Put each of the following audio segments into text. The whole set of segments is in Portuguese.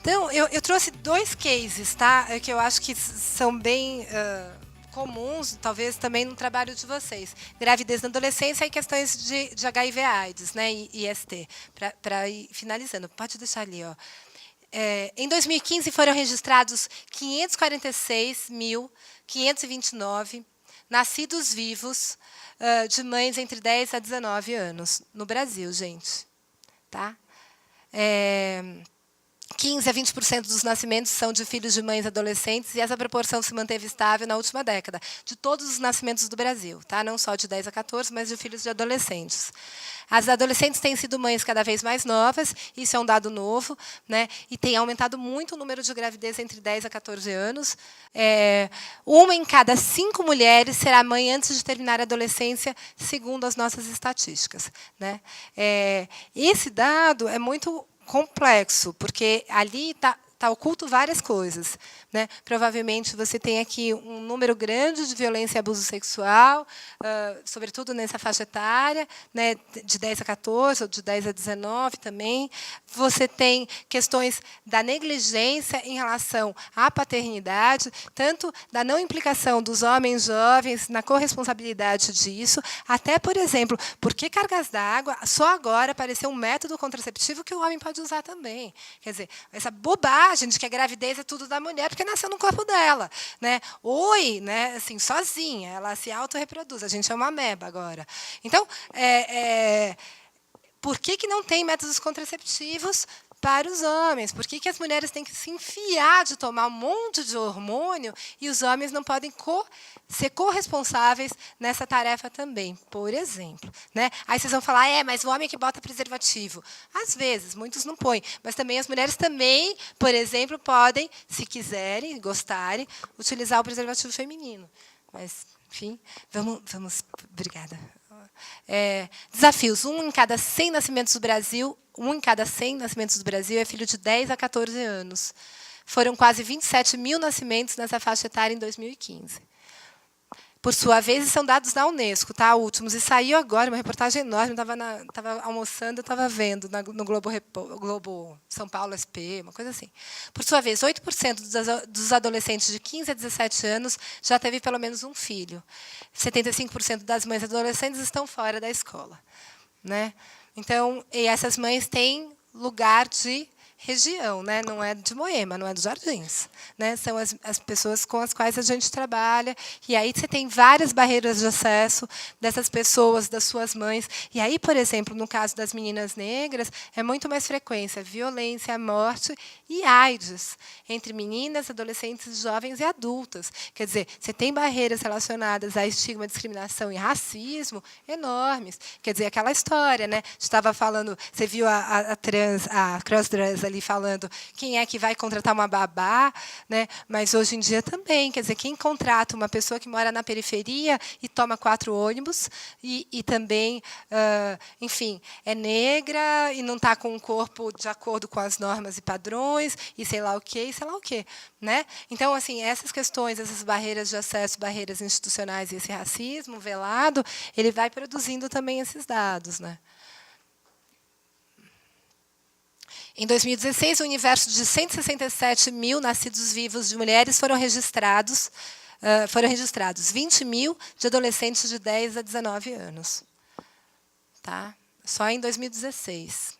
Então, eu trouxe 2 cases, tá? Que eu acho que são bem comuns, talvez também no trabalho de vocês. Gravidez na adolescência e questões de HIV/AIDS, né? E IST, para ir finalizando. Pode deixar ali, ó. Em 2015 foram registrados 546.529 nascidos vivos de mães entre 10 a 19 anos no Brasil, gente. Tá? 15 a 20% dos nascimentos são de filhos de mães adolescentes e essa proporção se manteve estável na última década, de todos os nascimentos do Brasil, tá? Não só de 10 a 14, mas de filhos de adolescentes. As adolescentes têm sido mães cada vez mais novas, isso é um dado novo, né? E tem aumentado muito o número de gravidez entre 10 a 14 anos. Uma em cada 5 mulheres será mãe antes de terminar a adolescência, segundo as nossas estatísticas, né? Esse dado é muito complexo, porque ali está oculto várias coisas, né? Provavelmente você tem aqui um número grande de violência e abuso sexual, sobretudo nessa faixa etária, né? De 10 a 14 ou de 10 a 19 também. Você tem questões da negligência em relação à paternidade, tanto da não implicação dos homens jovens na corresponsabilidade disso, até, por exemplo, por que cargas d'água só agora apareceu um método contraceptivo que o homem pode usar também. Quer dizer, essa bobagem de que a gravidez é tudo da mulher, porque nasceu no corpo dela, né? Né? Assim, sozinha, ela se autorreproduz. A gente é uma ameba agora. Então, por que não tem métodos contraceptivos para os homens? Por que as mulheres têm que se enfiar de tomar um monte de hormônio e os homens não podem ser corresponsáveis nessa tarefa também, por exemplo, né? Aí vocês vão falar, mas o homem que bota preservativo. Às vezes, muitos não põem, mas também as mulheres também, por exemplo, podem, se quiserem, gostarem, utilizar o preservativo feminino. Mas, enfim, vamos obrigada. Desafios. 1 em cada 100 nascimentos do Brasil é filho de 10 a 14 anos. Foram quase 27 mil nascimentos nessa faixa etária em 2015. Por sua vez, são dados da Unesco, tá? Últimos. E saiu agora uma reportagem enorme. Estava almoçando, eu estava vendo no Globo São Paulo SP, uma coisa assim. Por sua vez, 8% dos adolescentes de 15 a 17 anos já teve pelo menos um filho. 75% das mães adolescentes estão fora da escola, né? Então, e essas mães têm lugar de região, né? Não é de Moema, não é dos Jardins, né? São as pessoas com as quais a gente trabalha. E aí você tem várias barreiras de acesso dessas pessoas, das suas mães. E aí, por exemplo, no caso das meninas negras, é muito mais frequência violência, morte e AIDS entre meninas, adolescentes, jovens e adultas. Quer dizer, você tem barreiras relacionadas a estigma, discriminação e racismo enormes. Quer dizer, aquela história, né? Estava falando, você viu a crossdress ali falando quem é que vai contratar uma babá, né? Mas hoje em dia também, quer dizer, quem contrata uma pessoa que mora na periferia e toma 4 ônibus e também, enfim, é negra e não está com um corpo de acordo com as normas e padrões e sei lá o quê, né? Então, assim, essas questões, essas barreiras de acesso, barreiras institucionais e esse racismo velado, ele vai produzindo também esses dados, né? Em 2016, o universo de 167 mil nascidos vivos de mulheres foram registrados 20 mil de adolescentes de 10 a 19 anos. Tá? Só em 2016.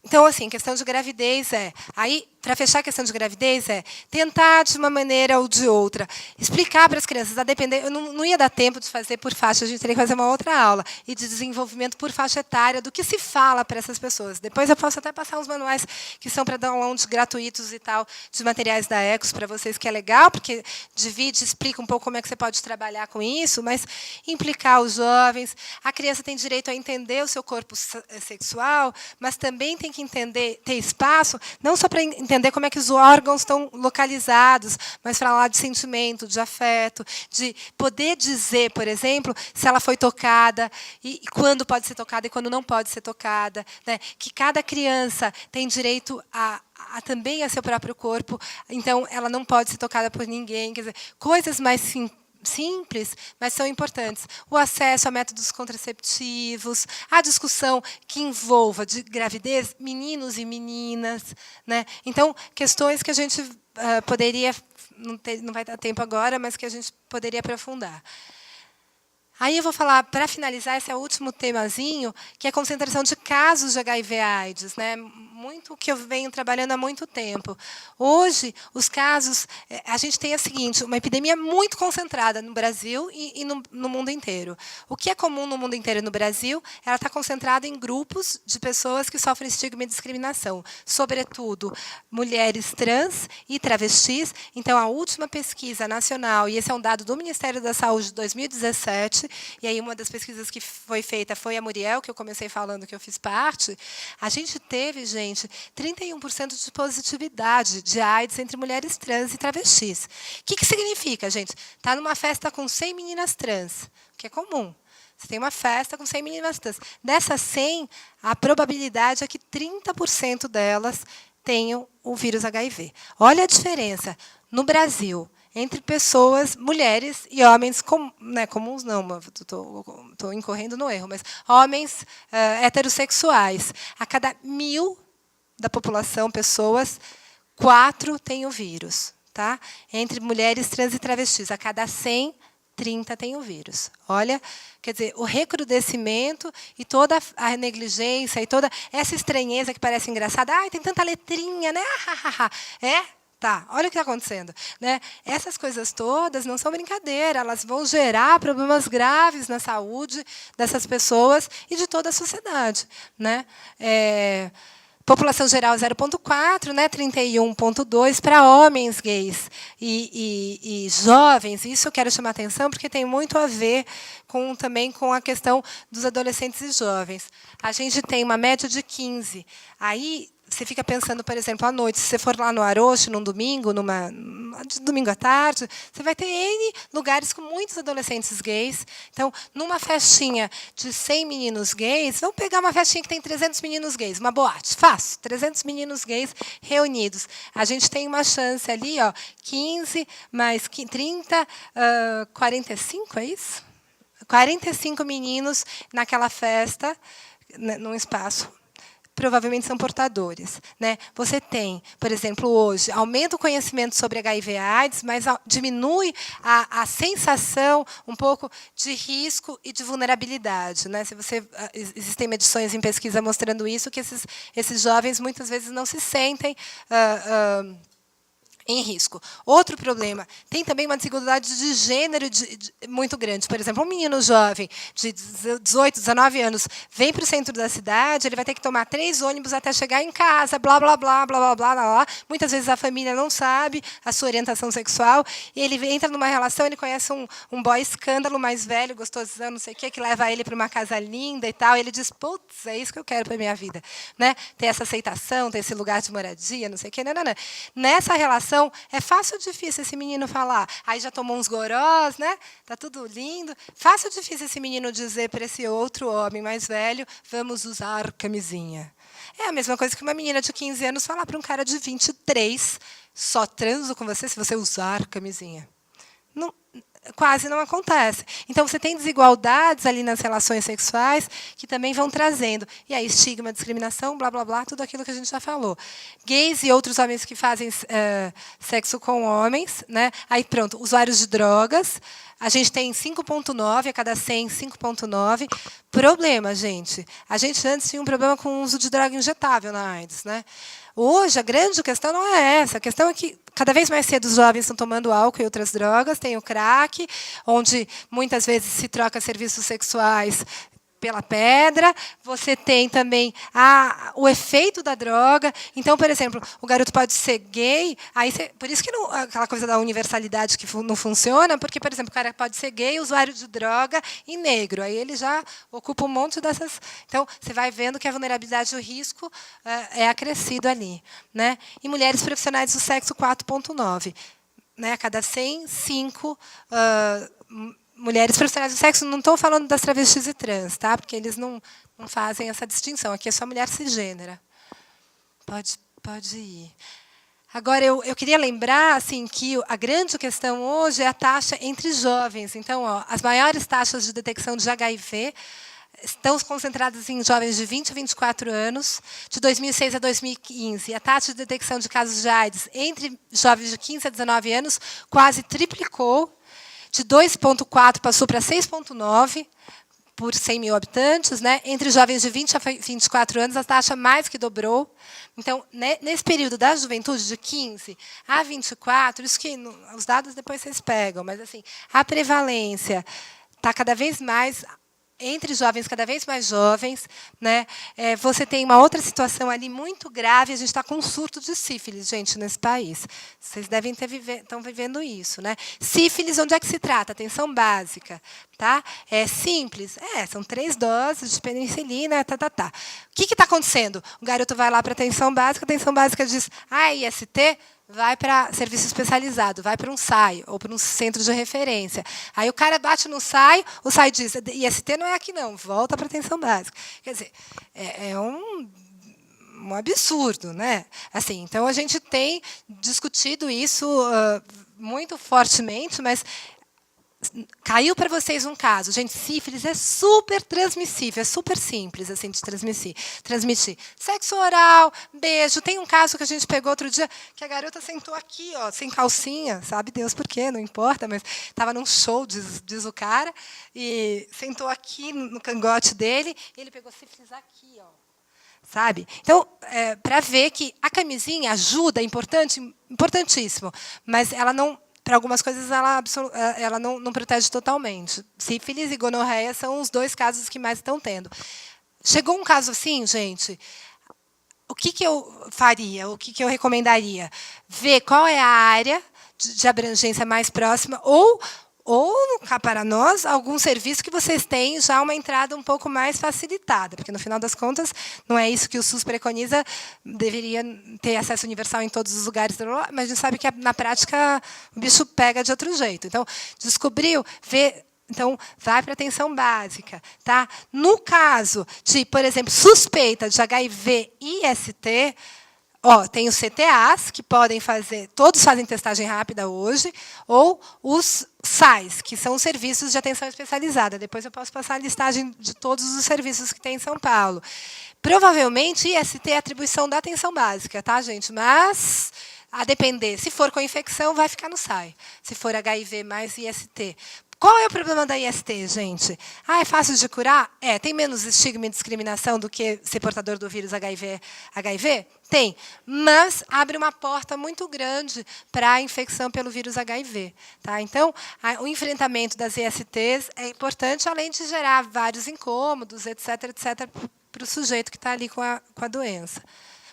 Então, assim, questão de gravidez aí, para fechar a questão de gravidez, tentar, de uma maneira ou de outra, explicar para as crianças, a depender, eu não ia dar tempo de fazer por faixa, a gente teria que fazer uma outra aula, e de desenvolvimento por faixa etária, do que se fala para essas pessoas. Depois eu posso até passar uns manuais que são para downloads gratuitos e tal, de materiais da Ecos para vocês, que é legal, porque divide, explica um pouco como é que você pode trabalhar com isso, mas implicar os jovens. A criança tem direito a entender o seu corpo sexual, mas também tem que entender, ter espaço, não só para entender como é que os órgãos estão localizados, mas falar de sentimento, de afeto, de poder dizer, por exemplo, se ela foi tocada, e quando pode ser tocada e quando não pode ser tocada, né? Que cada criança tem direito também a seu próprio corpo, então ela não pode ser tocada por ninguém. Quer dizer, coisas mais simples, mas são importantes. O acesso a métodos contraceptivos, a discussão que envolva de gravidez meninos e meninas, né? Então, questões que a gente poderia, não vai dar tempo agora, mas que a gente poderia aprofundar. Aí eu vou falar, para finalizar, esse é o último temazinho, que é a concentração de casos de HIV/AIDS, né? Muito que eu venho trabalhando há muito tempo. Hoje, os casos, a gente tem a seguinte, uma epidemia muito concentrada no Brasil e no mundo inteiro. O que é comum no mundo inteiro e no Brasil, ela está concentrada em grupos de pessoas que sofrem estigma e discriminação, sobretudo mulheres trans e travestis. Então, a última pesquisa nacional, e esse é um dado do Ministério da Saúde de 2017, e aí uma das pesquisas que foi feita foi a Muriel, que eu comecei falando que eu fiz parte, a gente teve, gente, 31% de positividade de AIDS entre mulheres trans e travestis. O que significa, gente? Está numa festa com 100 meninas trans, que é comum. Você tem uma festa com 100 meninas trans. Dessas 100, a probabilidade é que 30% delas tenham o vírus HIV. Olha a diferença. No Brasil, entre pessoas, mulheres e homens, comuns não, estou incorrendo no erro, mas homens heterossexuais. A cada 1.000 da população, pessoas, 4 têm o vírus. Tá? Entre mulheres trans e travestis, a cada 100, 30 têm o vírus. Olha, quer dizer, o recrudescimento e toda a negligência e toda essa estranheza que parece engraçada. Ai, tem tanta letrinha, né? Tá, olha o que está acontecendo. Né? Essas coisas todas não são brincadeira, elas vão gerar problemas graves na saúde dessas pessoas e de toda a sociedade. Né? População geral 0,4, né, 31,2 para homens gays e jovens. Isso eu quero chamar a atenção porque tem muito a ver também com a questão dos adolescentes e jovens. A gente tem uma média de 15. Aí você fica pensando, por exemplo, à noite, se você for lá no Aroche, num domingo, de domingo à tarde, você vai ter N lugares com muitos adolescentes gays. Então, numa festinha de 100 meninos gays, vamos pegar uma festinha que tem 300 meninos gays, uma boate, fácil, 300 meninos gays reunidos. A gente tem uma chance ali, 15 mais 30, 45, é isso? 45 meninos naquela festa, num espaço. Provavelmente são portadores. Né? Você tem, por exemplo, hoje, aumenta o conhecimento sobre HIV/AIDS, mas diminui a sensação um pouco de risco e de vulnerabilidade. Né? Existem medições em pesquisa mostrando isso, que esses jovens muitas vezes não se sentem em risco. Outro problema, tem também uma desigualdade de gênero muito grande. Por exemplo, um menino jovem de 18, 19 anos vem para o centro da cidade, ele vai ter que tomar 3 ônibus até chegar em casa, blá, blá, blá, blá, blá, blá, blá. Muitas vezes a família não sabe a sua orientação sexual, e ele entra numa relação, ele conhece um boy escândalo mais velho, gostosão, não sei o quê, que leva ele para uma casa linda e tal, e ele diz, putz, é isso que eu quero para a minha vida. Né? Ter essa aceitação, ter esse lugar de moradia, não sei o quê. Não. Nessa relação, é fácil ou difícil esse menino falar? Aí já tomou uns gorós, né? Tá tudo lindo. Fácil ou difícil esse menino dizer para esse outro homem mais velho, vamos usar camisinha? É a mesma coisa que uma menina de 15 anos falar para um cara de 23, só transo com você se você usar camisinha. Não, quase não acontece. Então, você tem desigualdades ali nas relações sexuais que também vão trazendo. E aí, estigma, discriminação, blá, blá, blá, tudo aquilo que a gente já falou. Gays e outros homens que fazem sexo com homens. Né? Aí, pronto, usuários de drogas. A gente tem 5,9, a cada 100, 5,9. Problema, gente. A gente antes tinha um problema com o uso de droga injetável na AIDS. Né? Hoje, a grande questão não é essa. A questão é que, cada vez mais cedo, os jovens estão tomando álcool e outras drogas. Tem o crack, onde, muitas vezes, se troca serviços sexuais pela pedra. Você tem também o efeito da droga. Então, por exemplo, o garoto pode ser gay. Por isso que aquela coisa da universalidade que não funciona, porque, por exemplo, o cara pode ser gay, usuário de droga e negro. Aí ele já ocupa um monte dessas... Então, você vai vendo que a vulnerabilidade e o risco é acrescido ali. Né? E mulheres profissionais do sexo, 4,9. Né? A cada 100, 5... mulheres profissionais do sexo, não estou falando das travestis e trans, tá? Porque eles não fazem essa distinção. Aqui é só mulher cisgênera. Pode ir. Agora, eu queria lembrar assim, que a grande questão hoje é a taxa entre jovens. Então, as maiores taxas de detecção de HIV estão concentradas em jovens de 20 a 24 anos, de 2006 a 2015. A taxa de detecção de casos de AIDS entre jovens de 15 a 19 anos quase triplicou, de 2,4 passou para 6,9 por 100 mil habitantes. Né? Entre jovens de 20 a 24 anos, a taxa mais que dobrou. Então, nesse período da juventude, de 15 a 24, isso que os dados depois vocês pegam, mas assim, a prevalência está cada vez mais entre jovens, cada vez mais jovens. Né? Você tem uma outra situação ali muito grave, a gente está com um surto de sífilis, gente, nesse país. Vocês devem estão vivendo isso. Né? Sífilis, onde é que se trata? Atenção básica. Tá? É simples. São 3 doses de penicilina. O que está acontecendo? O garoto vai lá para a atenção básica diz, IST, vai para serviço especializado, vai para um SAI ou para um centro de referência. Aí o cara bate no SAI, o SAI diz, IST não é aqui não, volta para a atenção básica. Quer dizer, é um absurdo. Né? Assim, então, a gente tem discutido isso muito fortemente, mas caiu para vocês um caso. Gente, sífilis é super transmissível, é super simples assim, de transmitir. Sexo oral, beijo. Tem um caso que a gente pegou outro dia, que a garota sentou aqui, sem calcinha, sabe Deus por quê, não importa, mas estava num show, diz o cara, e sentou aqui no cangote dele, e ele pegou sífilis aqui, sabe? Então, para ver que a camisinha ajuda, é importantíssimo, mas ela não... Para algumas coisas, ela não protege totalmente. Sífilis e gonorreia são os 2 casos que mais estão tendo. Chegou um caso assim, gente, o que eu faria? O que eu recomendaria? Ver qual é a área de abrangência mais próxima ou cá para nós, algum serviço que vocês têm já uma entrada um pouco mais facilitada, porque, no final das contas, não é isso que o SUS preconiza, deveria ter acesso universal em todos os lugares, mas a gente sabe que, na prática, o bicho pega de outro jeito. Então, descobriu, vê... Então, vai para a atenção básica. Tá? No caso de, por exemplo, suspeita de HIV e IST, tem os CTAs, que podem fazer, todos fazem testagem rápida hoje, ou os SAIs, que são os serviços de atenção especializada. Depois eu posso passar a listagem de todos os serviços que tem em São Paulo. Provavelmente, IST é atribuição da atenção básica, tá, gente? Mas, a depender, se for com infecção, vai ficar no SAI. Se for HIV mais IST. Qual é o problema da IST, gente? É fácil de curar? Tem menos estigma e discriminação do que ser portador do vírus HIV? Tem, mas abre uma porta muito grande para a infecção pelo vírus HIV. Tá? Então, o enfrentamento das ISTs é importante, além de gerar vários incômodos, etc., para o sujeito que está ali com a doença.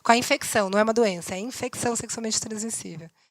Com a infecção, não é uma doença, é infecção sexualmente transmissível.